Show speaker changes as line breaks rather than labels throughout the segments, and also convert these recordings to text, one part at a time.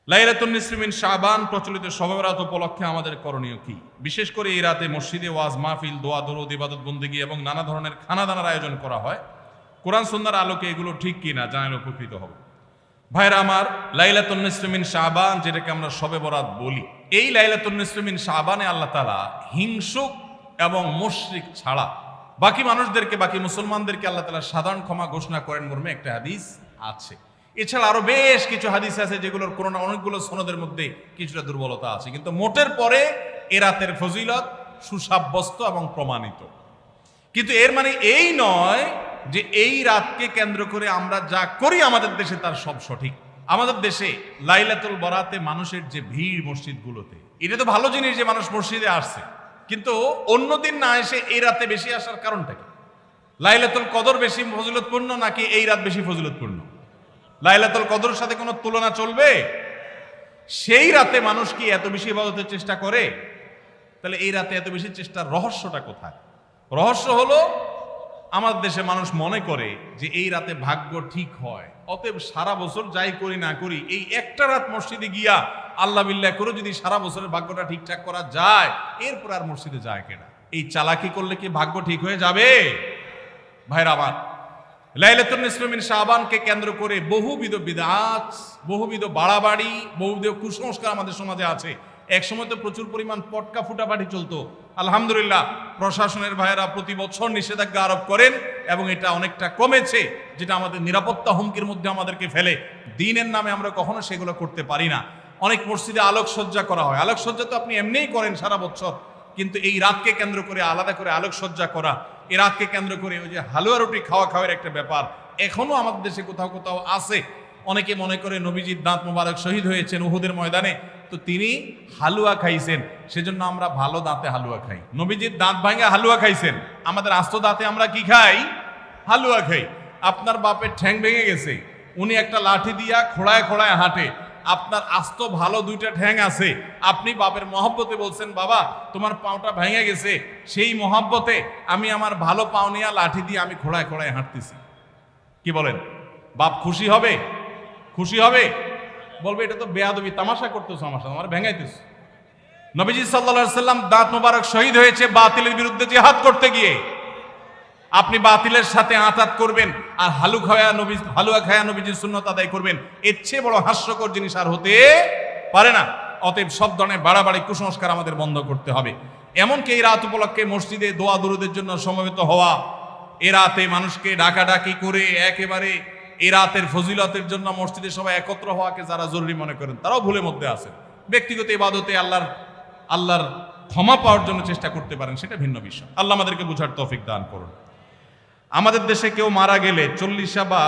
লাইলাতুন নিসফি মিন শাবান প্রচলিত শবে বরাত উপলক্ষে আমাদের করণীয় কি? বিশেষ করে এই রাতে মসজিদে ওয়াজ মাহফিল, দোয়া দরুদ, ইবাদত বন্দেগী এবং নানা ধরনের খানাদানার আয়োজন করা হয়। কোরআন সুন্নাহর আলোকে এগুলো ঠিক কিনা জানালে উপকৃত হব। ভাইরা আমার, লাইলাতুন নিসফি মিন শাবান যেটাকে আমরা শবে বরাত বলি, এই লাইলাতুন নিসফি মিন শাবানে আল্লাহ তাআলা হিংসুক এবং মুশরিক ছাড়া বাকি মানুষদেরকে, বাকি মুসলমানদেরকে আল্লাহ তাআলা সাধারণ ক্ষমা ঘোষণা করেন মর্মে একটা হাদিস আছে। এছাড়া আরো বেশ কিছু হাদিস আছে যেগুলোর কোনো না অনেকগুলো সনদের মধ্যে কিছুটা দুর্বলতা আছে, কিন্তু মোটের পরে এ রাতের ফজিলত সুসাব্যস্ত এবং প্রমাণিত। কিন্তু এর মানে এই নয় যে এই রাতকে কেন্দ্র করে আমরা যা করি আমাদের দেশে তার সব সঠিক। আমাদের দেশে লাইলাতুল বরাতে মানুষের যে ভিড় মসজিদগুলোতে, এটা তো ভালো জিনিস যে মানুষ মসজিদে আসছে, কিন্তু অন্যদিন না এসে এই রাতে বেশি আসার কারণটা কি? লাইলাতুল কদর বেশি ফজিলতপূর্ণ নাকি এই রাত বেশি ফজিলতপূর্ণ? লাইলাতুল কদরের সাথে কোনো তুলনা চলবে? সেই রাতে মানুষ কি এত বেশি ইবাদতের চেষ্টা করে? তাহলে এই রাতে এত বেশি চেষ্টার রহস্যটা কোথায়? রহস্য হলো আমাদের দেশে মানুষ মনে করে যে এই রাতে ভাগ্য ঠিক হয়, অতএব সারা বছর যাই করি না করি এই একটা রাত মসজিদে গিয়া আল্লাহ বিল্লাহ করে যদি সারা বছরের ভাগ্যটা ঠিকঠাক করা যায়, এরপর আর মসজিদে যায় কেনা। এই চালাকি করলে কি ভাগ্য ঠিক হয়ে যাবে? ভাইরা আমার, লাইলাতুন নিসফি মিন শাবানকে কেন্দ্র করে বহুবিধ বিদআত, বহুবিধ বাড়াবাড়ি, বহুবিধ কুসংস্কার আমাদের সমাজে আছে। এক সময় তো প্রচুর পরিমাণ পটকা ফুটাফাটি চলতো। আলহামদুলিল্লাহ, প্রশাসনের ভাইয়েরা প্রতি বছর নিষেধাজ্ঞা আরোপ করেন এবং এটা অনেকটা কমেছে, যেটা আমাদের নিরাপত্তা হুমকির মধ্যে আমাদেরকে ফেলে। দিনের নামে আমরা কখনো সেগুলো করতে পারি না। অনেক মসজিদে আলোকসজ্জা করা হয়। আলোকসজ্জা তো আপনি এমনিই করেন সারা বছর, কিন্তু এই রাতকে কেন্দ্র করে আলাদা করে আলোকসজ্জা করা, এই রাতকে কেন্দ্র করে ওই যে হালুয়া রুটি খাওয়ার একটা ব্যাপার এখনো আমাদের দেশে কোথাও কোথাও আছে। অনেকে মনে করে নবীজির দাঁত মোবারক শহীদ হয়েছেন উহুদের ময়দানে, তো তিনি হালুয়া খাইছেন, সেজন্য আমরা ভালো দাঁতে হালুয়া খাই। নবীজির দাঁত ভাঙে হালুয়া খাইছেন, আমাদের আস্ত দাঁতে আমরা কি খাই? হালুয়া খাই। আপনার বাপের ঠ্যাং ভেঙে গেছে, উনি একটা লাঠি দিয়া খোড়ায় খোড়ায় হাঁটে, আপনার আস্ত ভালো দুইটা ঠ্যাং আছে, আপনি বাপের মহব্বতে বলছেন বাবা তোমার পাওটা ভেঙে গেছে, সেই মহব্বতে আমি আমার ভালো পাও নিয়ে লাঠি দিয়ে আমি খোড়ায় খোড়ায় হাঁটতেছি। কি বলেন? বাপ খুশি হবে? খুশি হবে? বলবে এটা তো বেয়াদবি, তামাশা করতেছ আমার সাথে, আমার ভেঙাইতেছ। নবীজি সাল্লাল্লাহু আলাইহি সাল্লাম দাঁত মোবারক শহীদ হয়েছে বাতিলের বিরুদ্ধে জিহাদ করতে গিয়ে। আপনি বাতিলের সাথে আঁতাত করবেন আর হালুয়া খায়া নবীজির সুন্নাত আদায় করবেন, এর চেয়ে বড় হাস্যকর জিনিস আর হতে পারে না। অতএব সব ধরনের বাড়াবাড়ি কুসংস্কার আমাদের বন্ধ করতে হবে। এমনকি এই রাত উপলক্ষে মসজিদে দোয়া দরুদের জন্য সমবেত হওয়া, এ রাতে মানুষকে ডাকাডাকি করে একেবারে এই রাতের ফজিলতের জন্য মসজিদে সবাই একত্র হওয়াকে যারা জরুরি মনে করেন তারাও ভুলের মধ্যে আছেন। ব্যক্তিগত ইবাদতে আল্লাহর ক্ষমা পাওয়ার জন্য চেষ্টা করতে পারেন, সেটা ভিন্ন বিষয়। আল্লাহ আমাদেরকে বুঝার তৌফিক দান করুন। আমাদের দেশে কেউ মারা গেলে চল্লিশা বা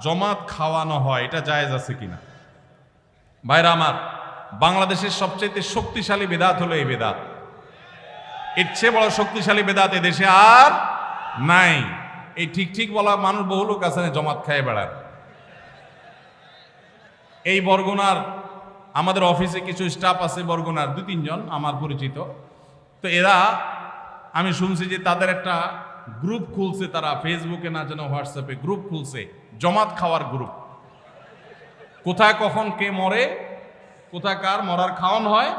জমাত খাওয়ানো হয়, এটা জায়েজ আছে কিনা? ভাইরা আমার, বাংলাদেশের সবচেয়ে শক্তিশালী বেদাত হলো এই বেদাত। এর চেয়ে বড় শক্তিশালী বেদাত এদেশে আর নাই। এই ঠিক ঠিক বলা মানুষ বহু লোক আছে জমাত খায় বেড়ায়। এই বরগুনার আমাদের অফিসে কিছু স্টাফ আছে, বরগুনার 2-3 জন আমার পরিচিত, তো এরা আমি শুনছি যে তাদের একটা গ্রুপ খুলছে, তারা ফেসবুকে না যেন হোয়াটসঅ্যাপে গ্রুপ খুলছে, জমাত খাওয়ার গ্রুপ। কোথায় কখন কে মরে, কোথায় কার মরার খাওয়ান হয়,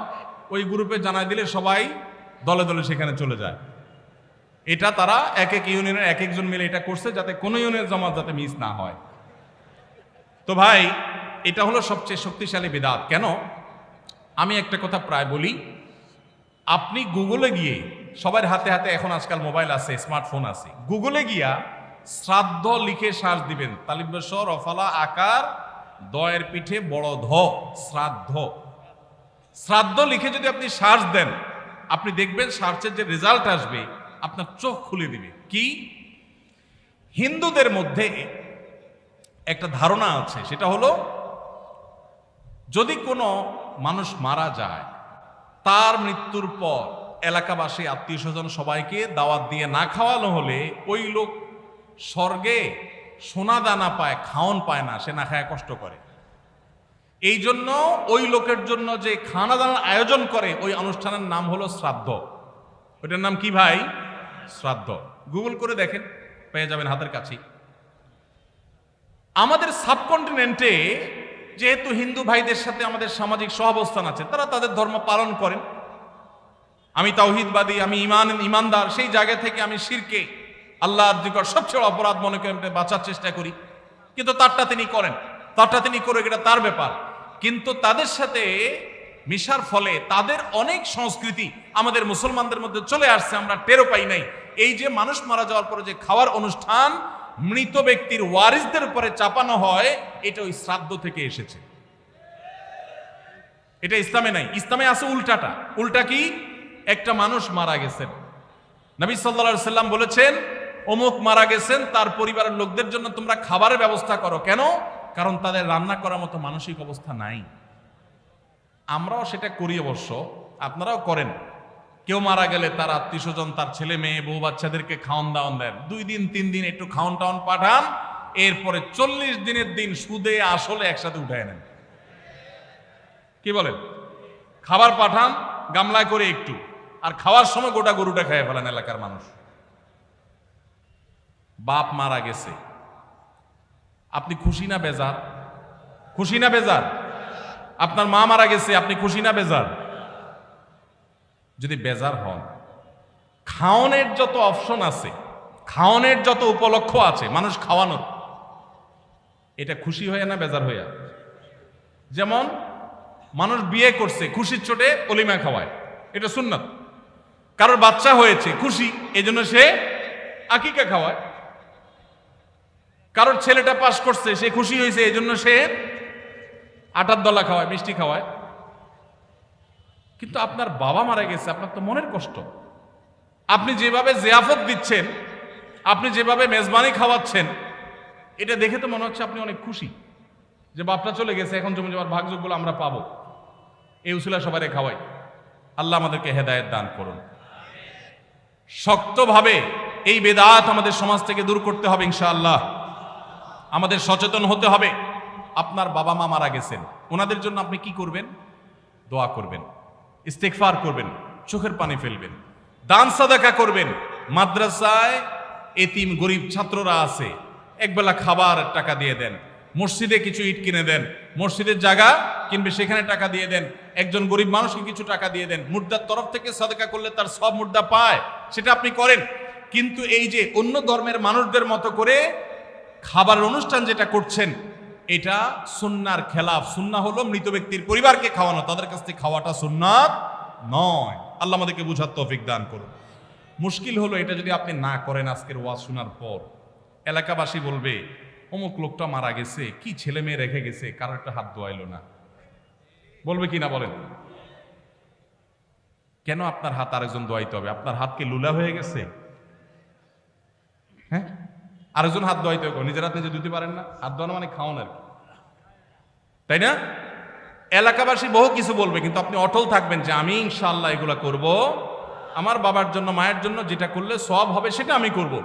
ওই গ্রুপে জানাই দিলে সবাই দলে দলে সেখানে চলে যায়। এটা তারা এক এক ইউনিয়নের এক একজন মিলে এটা করছে যাতে কোনো ইউনিয়নের জমাত যাতে মিস না হয়। তো ভাই, এটা হলো সবচেয়ে শক্তিশালী বিদআত। কেন? আমি একটা কথা প্রায় বলি, আপনি গুগলে গিয়ে, সবার হাতে হাতে এখন আজকাল মোবাইল আছে, স্মার্টফোন আছে, গুগলে গিয়া শ্রাদ্ধ লিখে সার্চ দিবেন, তালিব্যস রফালা আকার দয়ের পিঠে বড় ধ, শ্রাদ্ধ। শ্রাদ্ধ লিখে যদি আপনি সার্চ দেন, আপনি দেখবেন সার্চের যে রেজাল্ট আসবে আপনার চোখ খুলে দিবে। কি? হিন্দুদের মধ্যে একটা ধারণা আছে, সেটা হলো যদি কোনো মানুষ মারা যায়, তার মৃত্যুর পর এলাকাবাসী আত্মীয় স্বজন সবাইকে দাওয়াত দিয়ে না খাওয়ানো হলে ওই লোক স্বর্গে সোনা দানা পায়, খাওন পায় না, সে না খায় কষ্ট করে। এই জন্য ওই লোকের জন্য যে খানা দানার আয়োজন করে ওই অনুষ্ঠানের নাম হলো শ্রাদ্ধ। ওইটার নাম কি ভাই? শ্রাদ্ধ। গুগল করে দেখেন, পেয়ে যাবেন হাতের কাছে। আমাদের সাবকন্টিনেন্টে যেহেতু হিন্দু ভাইদের সাথে আমাদের সামাজিক সহাবস্থান আছে, তারা তাদের ধর্ম পালন করেন, আমি তাওহীদবাদী, আমি ইমানদার, সেই জায়গা থেকে আমি শিরকে আল্লাহর নিকট সবচেয়ে অপরাধ মনে করে বাঁচার চেষ্টা করি, কিন্তু তারটা তিনি করেন, তারটা তিনি করে, এটা তার ব্যাপার। কিন্তু তাদের সাথে মিশার ফলে তাদের অনেক সংস্কৃতি আমাদের মুসলমানদের মধ্যে চলে আসছে, আমরা টেরও পাই নাই। এই যে মানুষ মারা যাওয়ার পরে যে খাওয়ার অনুষ্ঠান মৃত ব্যক্তির ওয়ারিসদের উপরে চাপানো হয়, এটা ওই শ্রাদ্ধ থেকে এসেছে, এটা ইসলামে নাই। ইসলামে আছে উল্টাটা। উল্টা কি? একটা মানুষ মারা গেছেন, নবী সাল্লাল্লাহু আলাইহি সাল্লাম বলেছেন অমুক মারা গেছেন, তার পরিবারের লোকদের জন্য তোমরা খাবারের ব্যবস্থা করো। কেন? কারণ তাদের রান্না করার মতো মানসিক অবস্থা নাই। আমরাও সেটা করি, অবশ্য আপনারাও করেন। কেউ মারা গেলে তার আত্মীয় স্বজন, তার ছেলে মেয়ে, বউ বাচ্চাদেরকে খাওয়ান দাওয়ান দেন, 2 দিন 3 দিন একটু খাওয়ান টাওয়ান পাঠান, এরপরে 40 দিনের দিন সুদে আসলে একসাথে উঠায় নেন। কি বলেন? খাবার পাঠান গামলায় করে একটু, আর খাওয়ার সময় গোটা গরুটা খেয়ে ফেলেন এলাকার মানুষ। বাপ মারা গেছে, আপনি খুশি না বেজার? খুশি না বেজার? আপনার মা মারা গেছে, আপনি খুশি না বেজার? যদি বেজার হন, খাওয়ানোর যত অপশন আছে, খাওয়ানোর যত উপলক্ষ আছে মানুষ খাওয়ানোর, এটা খুশি হয়ে না বেজার হইয়া? যেমন মানুষ বিয়ে করছে, খুশির চোটে অলিমা খাওয়ায়, এটা সুন্নাত। কারোর বাচ্চা হয়েছে, খুশি, এই জন্য সে আকিকা খাওয়ায়। কারোর ছেলেটা পাস করছে, সে খুশি হয়েছে, এই জন্য সে আটার দলা খাওয়ায়, মিষ্টি খাওয়ায়। কিন্তু আপনার বাবা মারা গেছে, আপনার তো মনের কষ্ট। আপনি যেভাবে জিয়াফত দিচ্ছেন, আপনি যেভাবে মেজবানি খাওয়াচ্ছেন, এটা দেখে তো মনে হচ্ছে আপনি অনেক খুশি যে বাপটা চলে গেছে, এখন জমি জমার ভাগযোগগুলো আমরা পাবো। এই উসিলা সবারে খাওয়াই। আল্লাহ আমাদেরকে হেদায়েত দান করুন। শক্তভাবে এই বেদাত আমাদের সমাজ থেকে দূর করতে হবে ইনশাআল্লাহ। আমাদের সচেতন হতে হবে। আপনার বাবা মা মারা গেছেন, ওনাদের জন্য আপনি কি করবেন? দোয়া করবেন, ইস্তেগফার করবেন, চোখের পানি ফেলবেন, দান সাদাকা করবেন। মাদ্রাসায় এতিম গরিব ছাত্ররা আছে, একবেলা খাবার টাকা দিয়ে দেন। মসজিদে কিছু ইট কিনে দেন, মসজিদের জায়গা কিনবে, সেখানে টাকা দিয়ে দেন। একজন গরিব মানুষকে কিছু টাকা দিয়ে দেন। মুর্দার তরফ থেকে সাদাকা করলে তার সব মুর্দা পায়, সেটা আপনি করেন। কিন্তু এই যে অন্য ধর্মের মানুষদের মতো করে খাবার অনুষ্ঠান যেটা করছেন, এটা সুন্নাহর খেলাফ। সুন্নাহ হলো মৃত ব্যক্তির পরিবারকে খাওয়ানো, তাদের কাছ থেকে খাওয়াটা সুন্নাত নয়। আল্লাহ আমাদেরকে বুঝার তৌফিক দান করুন। মুশকিল হলো এটা যদি আপনি না করেন, আজকের ওয়াজ শোনার পর এলাকাবাসী বলবে অমুক লোকটা মারা গেছে, কি ছেলে মেয়ে রেখে গেছে, কারো একটা হাত ধোয়াইলো না। বলবে কি না বলেন? কেন আপনার হাত আরেকজন ধোয়াইতে হবে? আপনার হাত কি লুলা হয়ে গেছে? হ্যাঁ, আরেকজন হাত ধোয়াইতে হবে, নিজের হাত নিজে ধুতে পারেন না? হাত ধোয়ানো মানে খাওয়ানো আর কি, তাই না? এলাকাবাসী বহু কিছু বলবে, কিন্তু আপনি অটল থাকবেন যে আমি ইনশাআল্লাহ এগুলা করব, আমার বাবার জন্য, মায়ের জন্য যেটা করলে সওয়াব হবে সেটা আমি করব।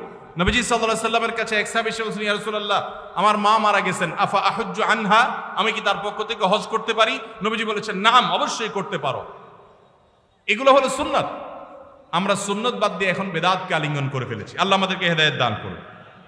নবীজি সাল্লাল্লাহু আলাইহি সাল্লামের কাছে এক সাহাবী এসে বললেন, ইয়া রাসূলুল্লাহ, আমার মা মারা গেছেন, আফা আহুজ্জু আনহা, আমি কি তার পক্ষ থেকে হজ করতে পারি? নবীজি বলেছেন, নাম, অবশ্যই করতে পারো। এগুলো হলো সুন্নাত। আমরা সুন্নাত বাদ দিয়ে এখন বেদাতকে আলিঙ্গন করে ফেলেছি। আল্লাহ আমাদেরকে হেদায়েত দান করুন।